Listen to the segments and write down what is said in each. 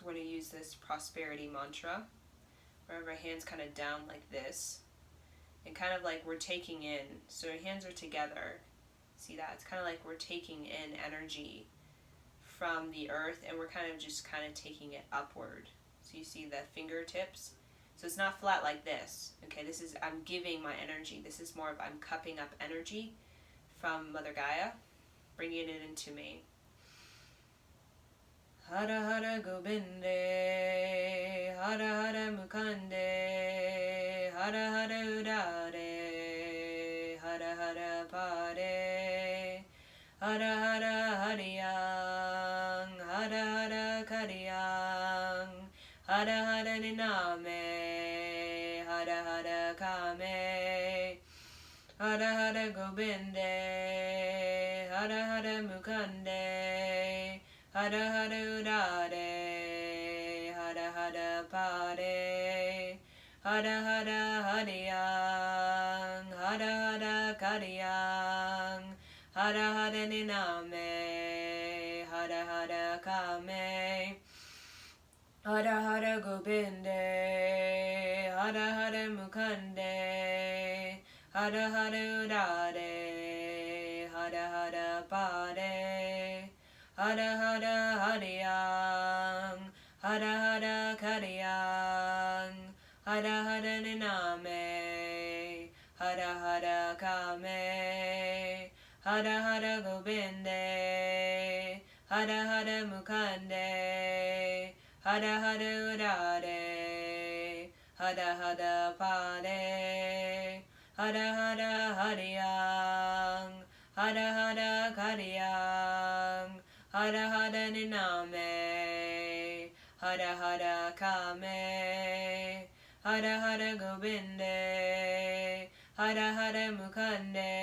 we're going to use this prosperity mantra. We have our hands kind of down like this. And kind of like we're taking in. So our hands are together. See that? It's kind of like we're taking in energy from the earth, and we're kind of taking it upward. So you see the fingertips. So it's not flat like this. Okay, this is, I'm giving my energy. This is more of, I'm cupping up energy from Mother Gaia, bringing it into me. Hara hara gobinde, hara hara mukande, hara hara udare, hara hara pare, hara hara hariyang, hara hara kariyang, hara hara niname, hara hara kame, hara hara gobinde, hara hara mukande, hara hara udare, hara hara pare, hara hara hariyang, hara hara kariyang, hara hara niname, hara hara kame, hara hara gobinde, hara hara mukande, hara hara udare, hara hara pare, hara hara hariyang, hara hara kariyang, hara hara niname, hara hara kame, hara hara gobinde, hara hara mukande, hara hara udare, hara hara pare, hara hara hariyang, hara hara kariyang, hara hara niname, hara hara kame, hara hara gobinde, hara hara mukande,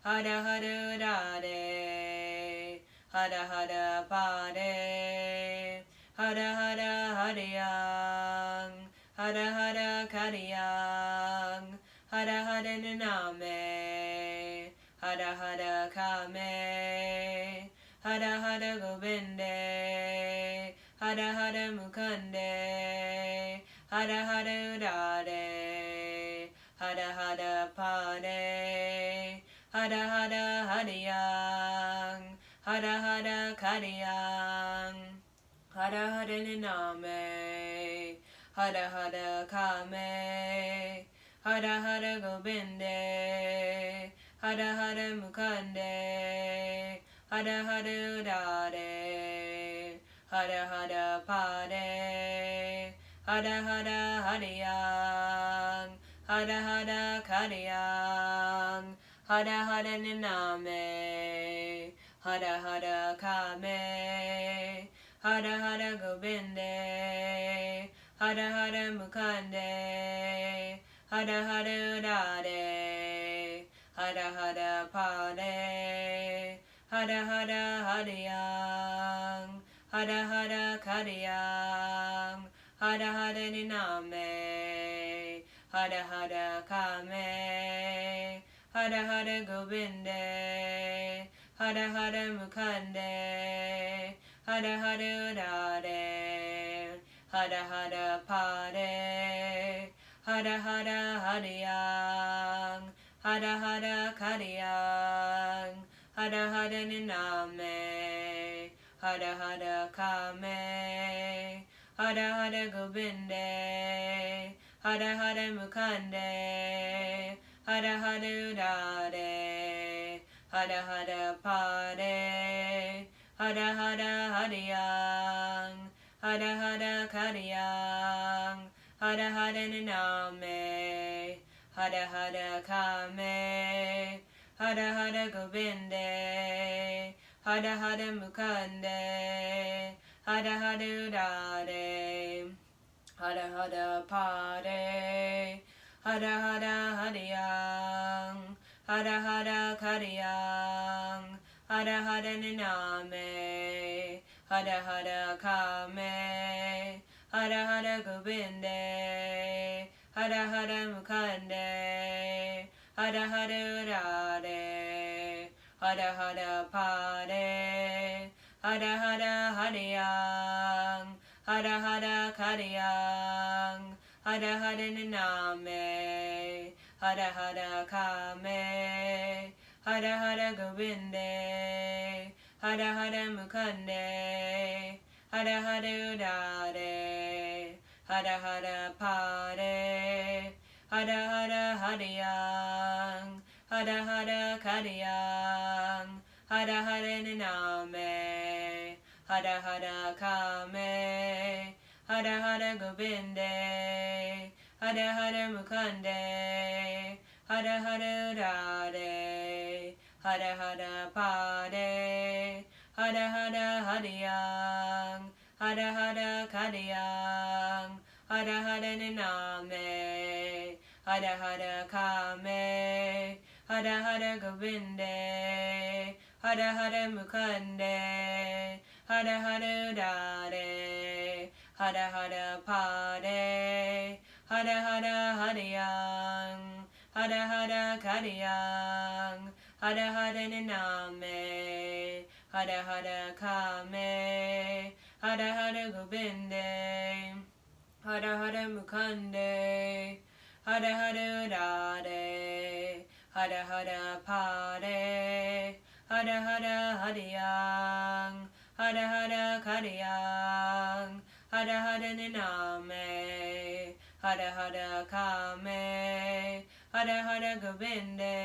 hara hara udare, hara hara pare, hara hara hariyang, hara hara kariyang, hara hara niname, hara hara kame, hara hara gobinde, hara hara mukande, hara hara udare, hara hara pare, hara hara hariyang, hara hara kariyang, hara hara niname, hara hara kame, hara hara gobinde, hara hara mukande, hara hara udare, hara hara pare, hara hara hariyang, hara hara kariyang, hara hara niname, hara hara kame, hara hara gobinde, hara hara mukande, hara hara udare, hara hara pare, hara hara hariyang, hara hara kariyang, hara hara niname, hara hara kame, hara hara gobinde, hara hara mukande, hara hara udare, hara hara pare, hara hara hariyang, hara hara kariyang, hara hara niname, hara hara kame, hara hara gobinde, hara hara mukande, hara hara udare, hara hara pare, hara hara hariyang, hara hara kariyang, hara hara niname, hara hara kame, hara hara gobinde, hara hara mukande, hara hara udare, hara hara pare, hara hara hariyang, hara hara kariyang, hara hara niname, hara hara kame, hara hara gobinde, hara hara mukande, hara hara udare, hara hara pare, hara hara hariyang, Hara hara kariyang, hara hara naname, hara hara kame, hara hara govinde, hara hara mukande, hara hara udare, hara hara pare, hara hara hariyang, hara hara kariyang, hara hara naname, hara hara kame, hara hara govinde, hara hara mukande, hara hara udare, hara hara pare, hara hara hariyang, hara hara kariyang, hara hara naname, hara hara kame, hara hara govinde, hara hara mukande, hara hara udare, hara hara pare, hara hara hariyang, hara hara kariyang, hara hara naname, hara hara kame, hara hara govinde, hara hara mukande, hara hara udare, hara hara pare, hara hara hariyang, hara hara kariyang, hara hara naname, hara hara kame, hara hara govinde,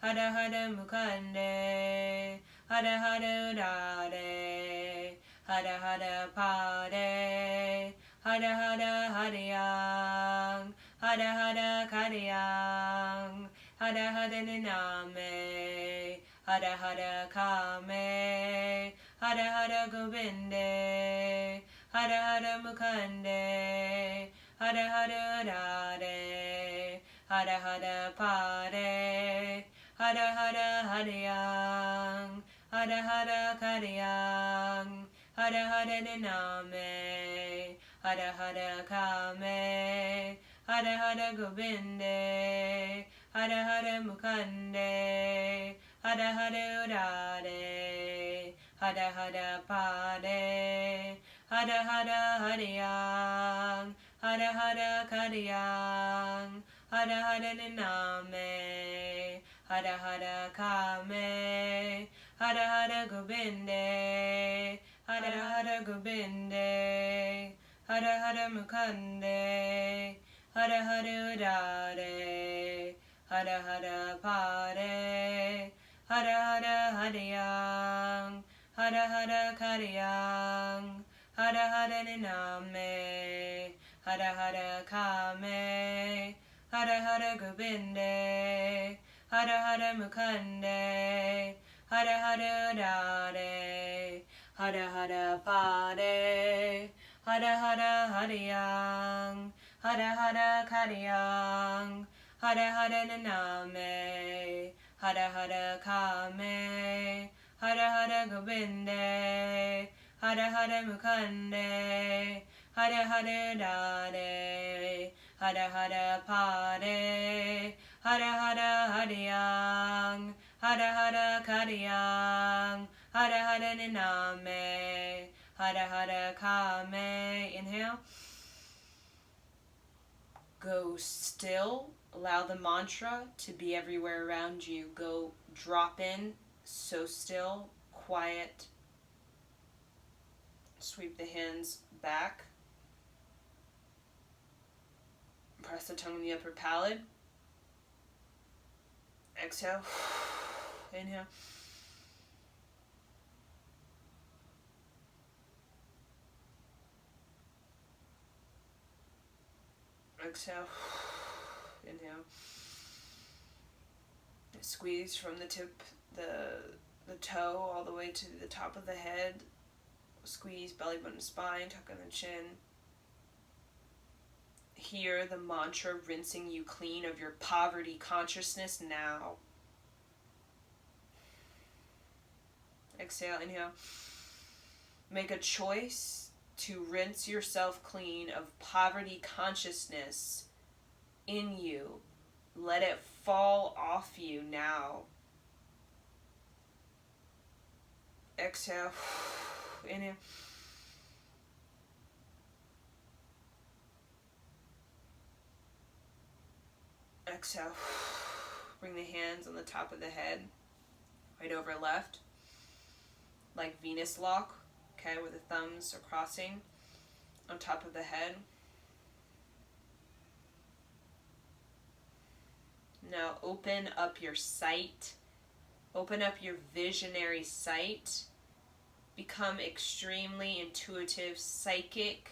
hara hara mukande, hara hara udare, hara hara pare, hara hara hariyang, hara hara kariyang, hara hara naname, hara hara kame, hara hara govinde, hara hara mukande, hara hara udare, hara hara pare, hara hara hariyang, hara hara kariyang, hara hara naname, hara hara kame, hara hara govinde, hara hara mukande, hara hara udare, hara hara pare, hara hara hariyang, hara hara kariyang, hara hara naname, hara hara kame, hara hara govinde, hara hara govinde, hara hara mukande, hara hara udare, hara hara pare, hara hara hariyang, hara hara kariyang, hara hara naname, hara hara kame, hara hara govinde, hara hara mukande, hara hara udare, hara hara pare, hara hara hariyang, hara hara kariyang, hara hara naname, hara hara kame, hara hara govinde, hara hara mukande, hara hara udare, hara hara pare, hara hara hariyang, hara hara kariyang, hara hara naname, hara hara kame. Inhale. Go still. Allow the mantra to be everywhere around you. Go drop in, so still, quiet. Sweep the hands back. Press the tongue in the upper palate. Exhale. Inhale. Exhale. Inhale. Squeeze from the tip, the toe all the way to the top of the head. Squeeze belly button, spine, tuck in the chin. Hear the mantra rinsing you clean of your poverty consciousness now. Exhale, inhale. Make a choice to rinse yourself clean of poverty consciousness in you. Let it fall off you now. Exhale. Inhale. Exhale. Bring the hands on the top of the head, right over left, like Venus lock, okay, where the thumbs are crossing on top of the head. Now open up your sight. Open up your visionary sight. Become extremely intuitive, psychic,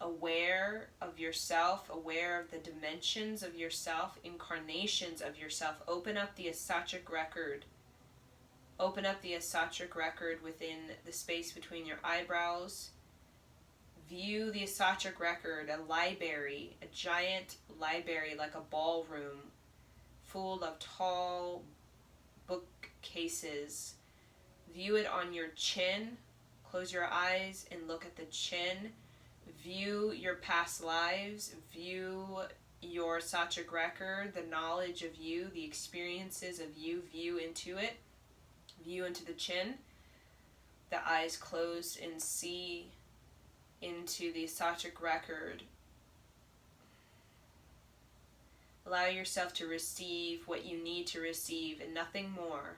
aware of yourself, aware of the dimensions of yourself, incarnations of yourself. Open up the Akashic record. Open up the Akashic record within the space between your eyebrows. View the Akashic record, a library, a giant library like a ballroom, full of tall bookcases. View it on your chin. Close your eyes and look at the chin. View your past lives. View your Akashic record, the knowledge of you, the experiences of you. View into it. View into the chin. The eyes closed, and see into the Akashic record. Allow yourself to receive what you need to receive and nothing more.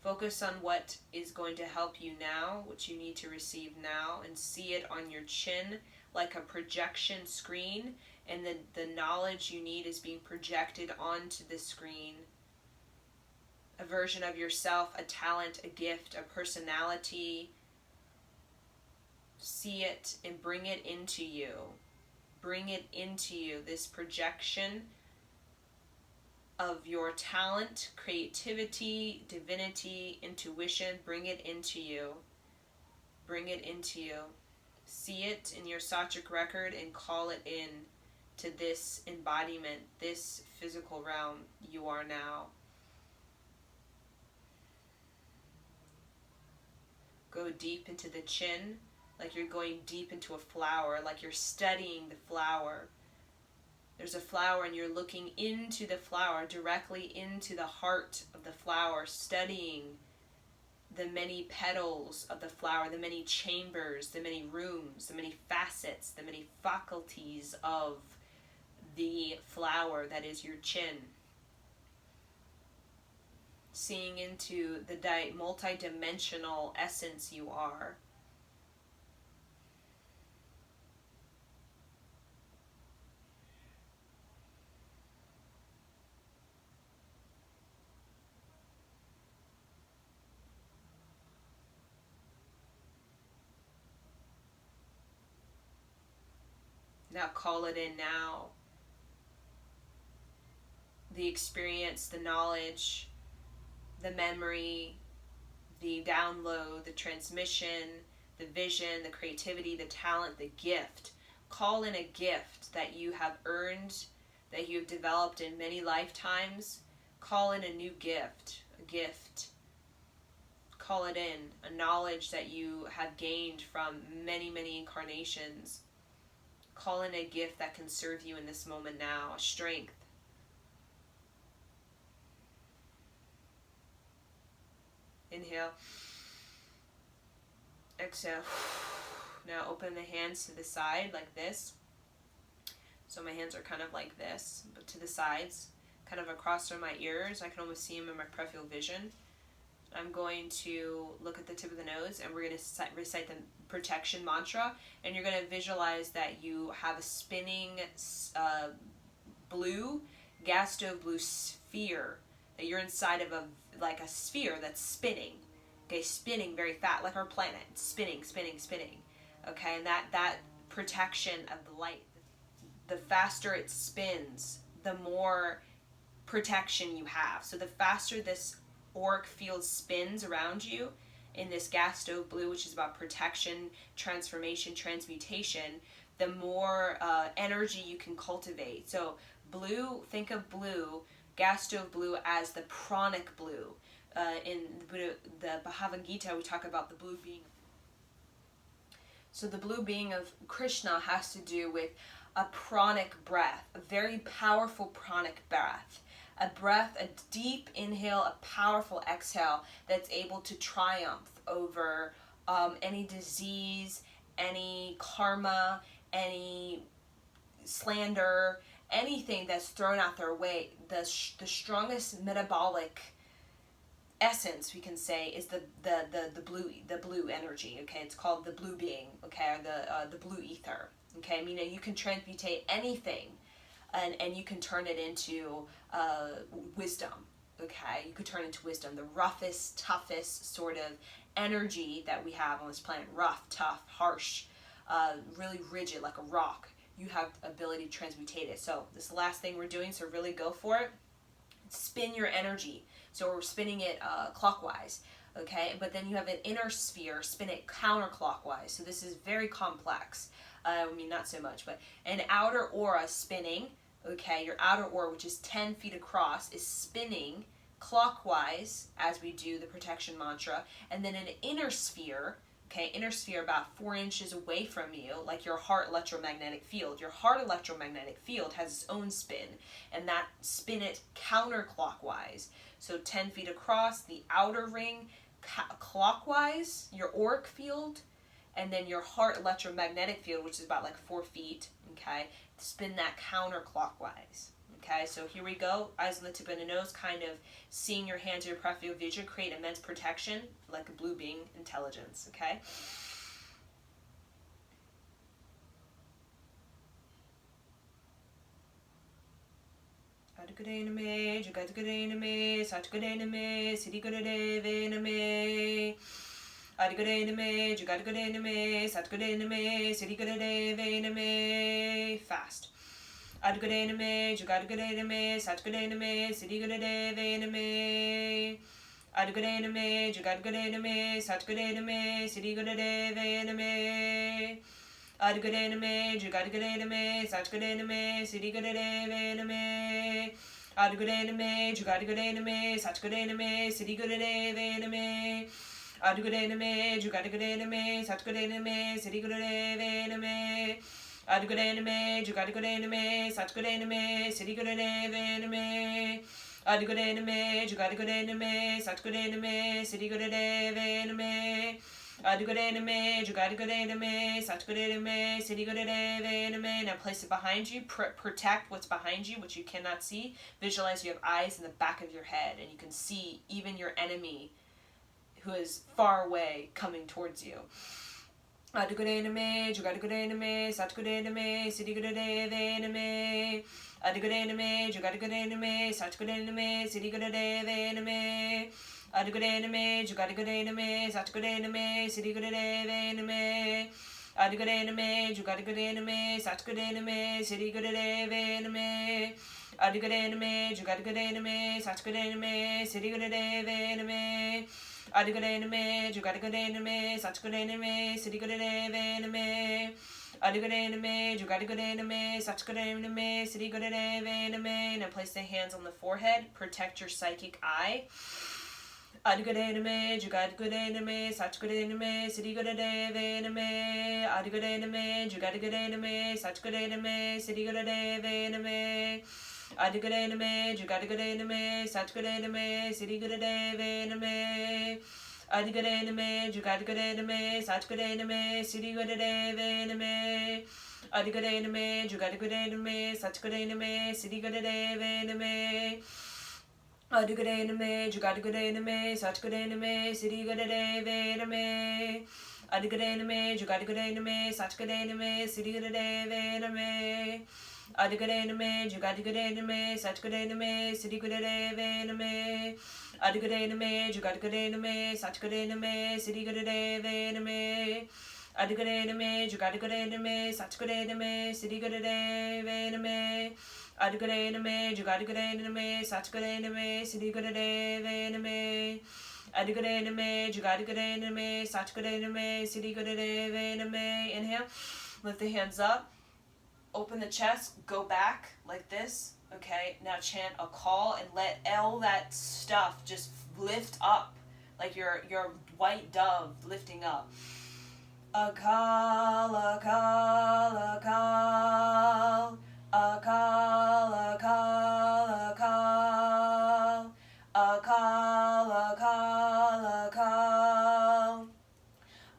Focus on what is going to help you now, what you need to receive now, and see it on your chin like a projection screen, and the knowledge you need is being projected onto the screen. A version of yourself, a talent, a gift, a personality. See it and bring it into you. Bring it into you, this projection of your talent, creativity, divinity, intuition. Bring it into you. Bring it into you. See it in your Akashic record and call it in to this embodiment, this physical realm you are now. Go deep into the chin, like you're going deep into a flower, like you're studying the flower. There's a flower and you're looking into the flower, directly into the heart of the flower, studying the many petals of the flower, the many chambers, the many rooms, the many facets, the many faculties of the flower that is your chin. Seeing into the multi-dimensional essence you are. Now call it in now. The experience, the knowledge, the memory, the download, the transmission, the vision, the creativity, the talent, the gift. Call in a gift that you have earned, that you have developed in many lifetimes. Call in a new gift, a gift. Call it in, a knowledge that you have gained from many, many incarnations. Call in a gift that can serve you in this moment now, a strength. Inhale. Exhale. Now open the hands to the side like this. So my hands are kind of like this, but to the sides, kind of across from my ears. I can almost see them in my peripheral vision. I'm going to look at the tip of the nose, and we're going to recite the protection mantra, and you're going to visualize that you have a spinning blue, gas stove blue sphere, that you're inside of a sphere that's spinning, okay, spinning very fast, like our planet, spinning, spinning, spinning, okay, and that protection of the light, the faster it spins, the more protection you have. So the faster this auric field spins around you in this gas stove blue, which is about protection, transformation, transmutation, the more energy you can cultivate. So blue, think of blue, gas stove blue, as the pranic blue. In the Bhagavad Gita, we talk about the blue being. So the blue being of Krishna has to do with a pranic breath, a very powerful pranic breath. A breath, a deep inhale, a powerful exhale that's able to triumph over any disease, any karma, any slander, anything that's thrown out their way, the strongest metabolic essence, we can say, is the blue energy. Okay, it's called the blue being. Okay, or the blue ether. Okay, meaning you can transmutate anything, and you can turn it into wisdom. Okay, you could turn it into wisdom. The roughest, toughest sort of energy that we have on this planet, rough, tough, harsh, really rigid, like a rock. You have the ability to transmutate it. So this is the last thing we're doing, so really go for it. Spin your energy. So we're spinning it clockwise, okay? But then you have an inner sphere, spin it counterclockwise. So this is very complex. I mean, not so much, but an outer aura spinning, okay? Your outer aura, which is 10 feet across, is spinning clockwise as we do the protection mantra. And then an inner sphere, okay, inner sphere about 4 inches away from you, like your heart electromagnetic field. Your heart electromagnetic field has its own spin, and that spin it counterclockwise. So 10 feet across, the outer ring clockwise, your auric field, and then your heart electromagnetic field, which is about like 4 feet, okay, spin that counterclockwise. Okay, so here we go. Eyes on the tip of the nose, kind of seeing your hands, your peripheral vision, create immense protection, like a blue being intelligence, okay? Adgudename, Jugadgudename, Satgudename, Siddhigudevename. Adgudename, Jugadgudename, Satgudename, Siddhigudevename. Fast. Adgudename, Jugadgudename, Satgudename, Siddhigudevename. Adgudename, Jugadgudename, Satgudename, Siddhigudevename. Adgudename, Jugadgudename, Satgudename, Siddhigudevename. Adgudename, Jugadgudename, Satgudename, Siddhigudevename. Adgudename, Jugadgudename, Satgudename, Siddhigudevename. Adgudename, Jugadgudename, Satgudename, Siddhigudevename. Adgudename, Jugadgudename, Satgudename, Siddhigudevename. Adgudename, Jugadgudename, Satgudename, Siddhigudevename. Now place it behind you. Protect what's behind you, which you cannot see. Visualize you have eyes in the back of your head, and you can see even your enemy who is far away coming towards you. Adgudename, Jugadgudename, Satgudename, Siddhigudevename. Adgudename, Jugadgudename, Satgudename, Siddhigudevename. Adgudename, Jugadgudename, Satgudename, Siddhigudevename. Adgudename, Jugadgudename, Satgudename, Siddhigudevename. Adgudename, Jugadgudename, Satgudename, Siddhigudevename. Adgudename, Jugadgudename, Satgudename, Siddhigudevename. Adgudename, Jugadgudename, Satgudename, Siddhigudevename. Now place the hands on the forehead. Protect your psychic eye. Adgudename, Jugadgudename, Satgudename, Siddhigudevename. Adgudename, Jugadgudename, Satgudename, Siddhigudevename. Adgudename, Jugadgudename, Satgudename, Siddhigudevename. Adgudename, Jugadgudename, Satgudename, Siddhigudevename. Adgudename, Jugadgudename, Satgudename, Siddhigudevename. Adgudename, Jugadgudename, Satgudename, Siddhigudevename. Adgudename, Jugadgudename, Satgudename, Siddhigudevename. Adgudename, Jugadgudename, Satgudename, Siddhigudevename. Adgudename, Jugadgudename, Satgudename, Siddhigudevename. Adgudename, Jugadgudename, Satgudename, Siddhigudevename. Adgudename, Jugadgudename, Satgudename, Siddhigudevename. Adgudename, Jugadgudename, Satgudename, Siddhigudevename. Inhale, lift the hands up. Open the chest, go back like this, okay? Now chant a call and let all that stuff just lift up, like your white dove lifting up. Akal, akal, akal, akal, akal, akal, akal, akal,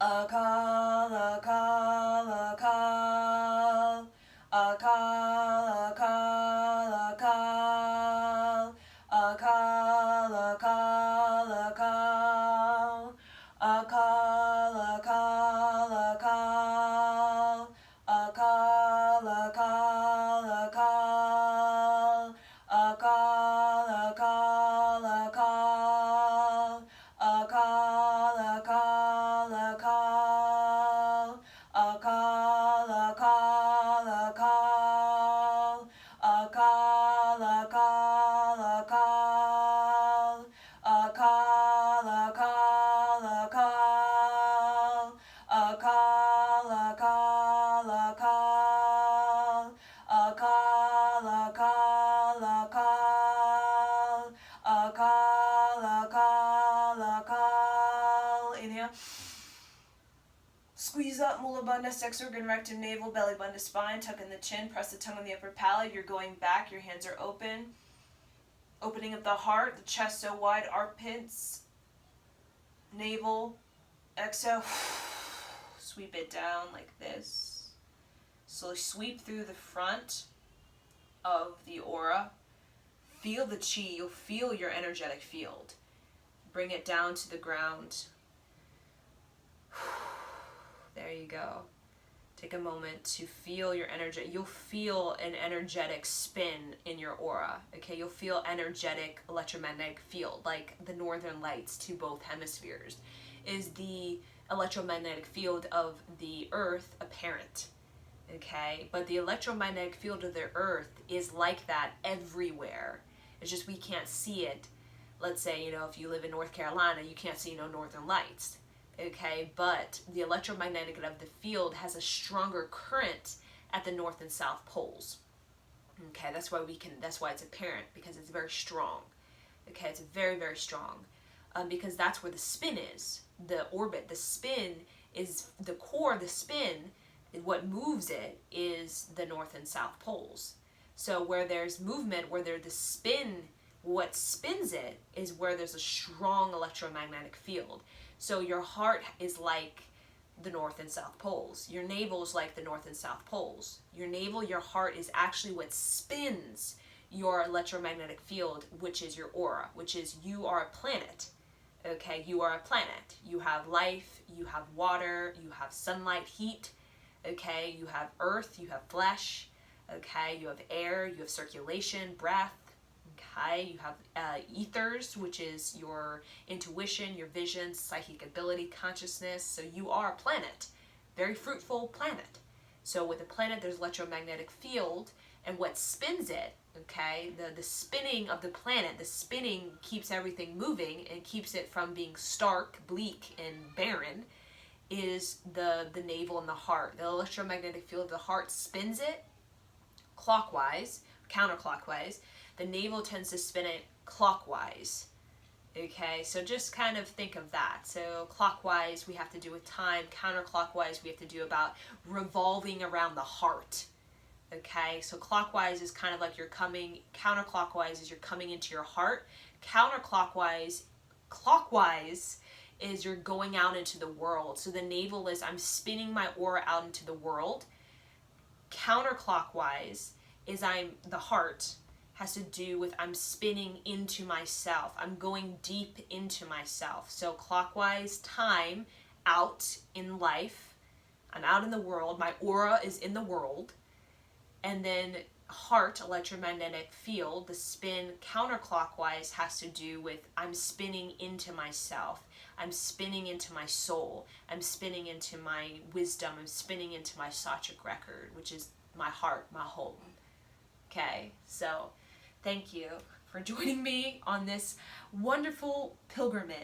akal, akal, akal, akal. Akal, akal, inhale. Squeeze up, mula bandha, sex organ, rectum, navel, belly button to spine, tuck in the chin, press the tongue on the upper palate. You're going back, your hands are open. Opening up the heart, the chest so wide, armpits, navel, exhale. Sweep it down like this. Slowly sweep through the front of the aura. Feel the chi, you'll feel your energetic field. Bring it down to the ground. There you go. Take a moment to feel your energy. You'll feel an energetic spin in your aura. Okay, you'll feel energetic electromagnetic field, like the northern lights to both hemispheres. Is the electromagnetic field of the earth apparent? Okay, but the electromagnetic field of the earth is like that everywhere. It's just we can't see it. Let's say, if you live in North Carolina, you can't see no northern lights. Okay, but the electromagnetic of the field has a stronger current at the north and south poles. Okay, that's why it's apparent, because it's very strong. Okay, it's very, very strong. Because that's where the spin is. The orbit, the spin is the core, the spin, what moves it is the north and south poles. So where there's movement, where there's the spin, what spins it is where there's a strong electromagnetic field. So your heart is like the north and south poles. Your navel is like the north and south poles. Your navel, your heart is actually what spins your electromagnetic field, which is your aura, which is you are a planet. Okay, you are a planet. You have life, you have water, you have sunlight, heat. Okay, you have earth, you have flesh. Okay, you have air, you have circulation, breath. Okay, you have ethers, which is your intuition, your vision, psychic ability, consciousness. So you are a planet, very fruitful planet. So with a planet, there's electromagnetic field, and what spins it, okay, the spinning of the planet, the spinning keeps everything moving and keeps it from being stark, bleak, and barren, is the navel and the heart. The electromagnetic field of the heart spins it clockwise, counterclockwise. The navel tends to spin it clockwise. Okay, so just kind of think of that. So clockwise we have to do with time, counterclockwise we have to do about revolving around the heart. Okay, so clockwise is kind of like you're coming, counterclockwise is you're coming into your heart. Clockwise is you're going out into the world. So the navel is I'm spinning my aura out into the world. Counterclockwise is the heart has to do with I'm spinning into myself. I'm going deep into myself. So clockwise, time, out in life. I'm out in the world. My aura is in the world. And then heart, electromagnetic field, the spin counterclockwise has to do with I'm spinning into myself. I'm spinning into my soul. I'm spinning into my wisdom. I'm spinning into my Sachic record, which is my heart, my home. Okay, so thank you for joining me on this wonderful pilgrimage